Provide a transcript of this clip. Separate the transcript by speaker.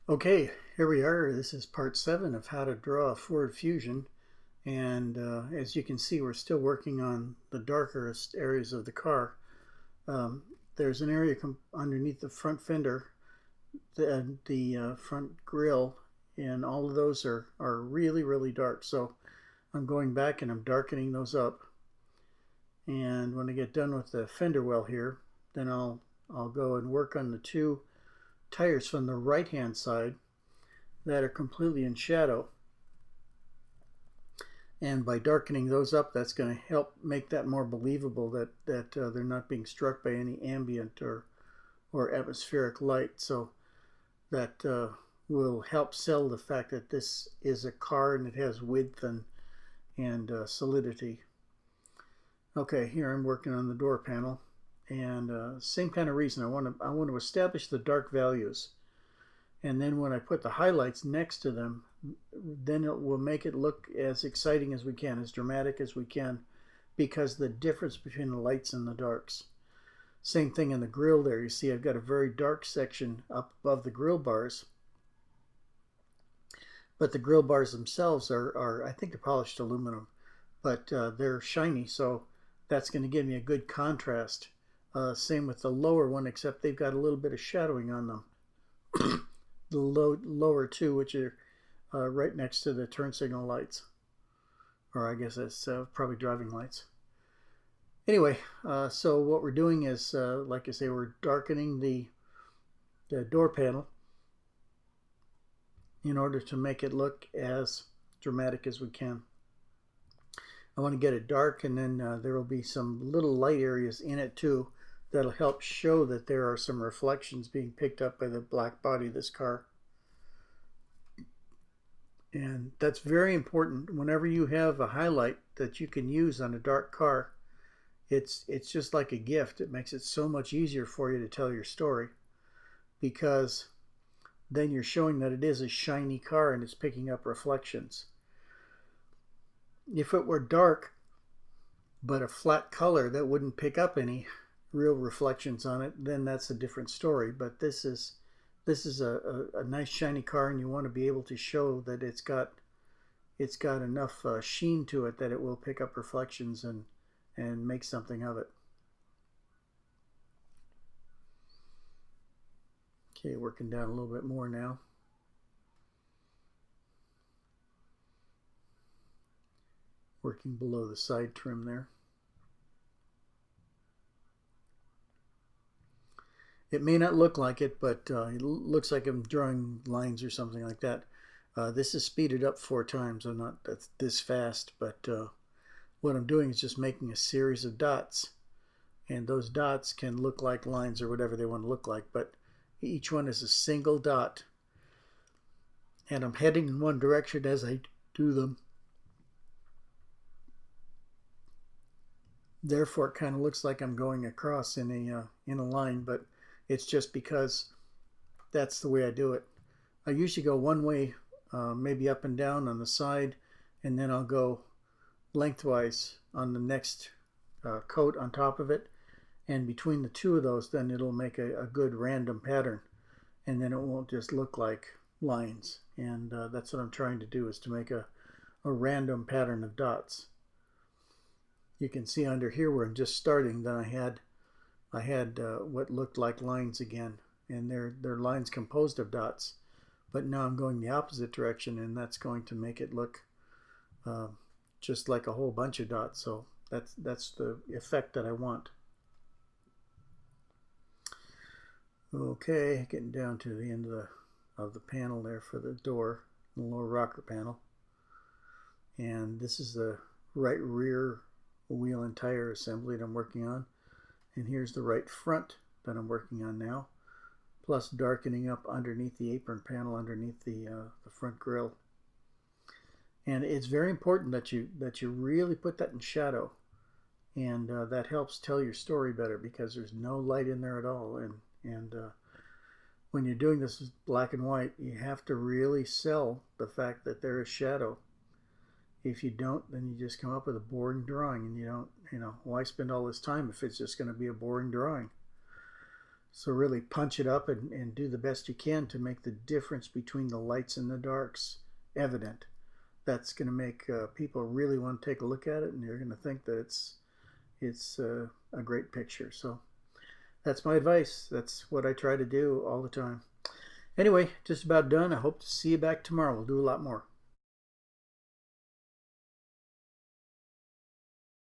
Speaker 1: Okay, here we are. This is part 7 of how to draw a Ford Fusion. And as you can see, we're still working on the darkest areas of the car. Um, there's an area underneath the front fender, the front grille, and all of those are really, really dark. So I'm going back and I'm darkening those up. And when I get done with the fender well here, then I'll go and work on the two tires from the right hand side that are completely in shadow. And by darkening those up, that's going to help make that more believable that they're not being struck by any ambient or atmospheric light. So that will help sell the fact that this is a car and it has width and solidity. Okay, here I'm working on the door panel, and same kind of reason. I want to establish the dark values, and then when I put the highlights next to them, then it will make it look as exciting as we can, as dramatic as we can, because the difference between the lights and the darks. Same thing in the grill there. You see I've got a very dark section up above the grill bars, but the grill bars themselves are I think they're polished aluminum, but they're shiny, so that's going to give me a good contrast. Same with the lower one, except they've got a little bit of shadowing on them. The lower two, which are right next to the turn signal lights, or I guess that's probably driving lights. Anyway, so what we're doing is, like I say, we're darkening the door panel in order to make it look as dramatic as we can. I want to get it dark, and then there will be some little light areas in it too that'll help show that there are some reflections being picked up by the black body of this car. And that's very important. Whenever you have a highlight that you can use on a dark car, it's just like a gift. It makes it so much easier for you to tell your story, because then you're showing that it is a shiny car and it's picking up reflections. If it were dark but a flat color that wouldn't pick up any real reflections on it, then that's a different story. But this is a nice shiny car, and you want to be able to show that it's got enough sheen to it that it will pick up reflections and make something of it. Okay, working down a little bit more now. Working below the side trim there. It may not look like it, but it looks like I'm drawing lines or something like that. This is speeded up 4 times. I'm not this fast, but what I'm doing is just making a series of dots, and those dots can look like lines or whatever they want to look like, but each one is a single dot, and I'm heading in one direction as I do them. Therefore, it kind of looks like I'm going across in a line, but it's just because that's the way I do it. I usually go one way, maybe up and down on the side, and then I'll go lengthwise on the next coat on top of it, and between the two of those, then it'll make a good random pattern, and then it won't just look like lines. And that's what I'm trying to do, is to make a random pattern of dots. You can see under here where I'm just starting that I had what looked like lines again, and they're lines composed of dots. But now I'm going the opposite direction, and that's going to make it look just like a whole bunch of dots. So that's the effect that I want. Okay, getting down to the end of the panel there for the door, the lower rocker panel. And this is the right rear wheel and tire assembly that I'm working on. And here's the right front that I'm working on now, plus darkening up underneath the apron panel, underneath the front grille. And it's very important that you really put that in shadow, and that helps tell your story better, because there's no light in there at all. And when you're doing this black and white, you have to really sell the fact that there is shadow. If you don't, then you just come up with a boring drawing, and you don't, why spend all this time if it's just going to be a boring drawing? So really punch it up and do the best you can to make the difference between the lights and the darks evident. That's going to make people really want to take a look at it, and they're going to think that it's a great picture. So that's my advice. That's what I try to do all the time. Anyway, just about done. I hope to see you back tomorrow. We'll do a lot more.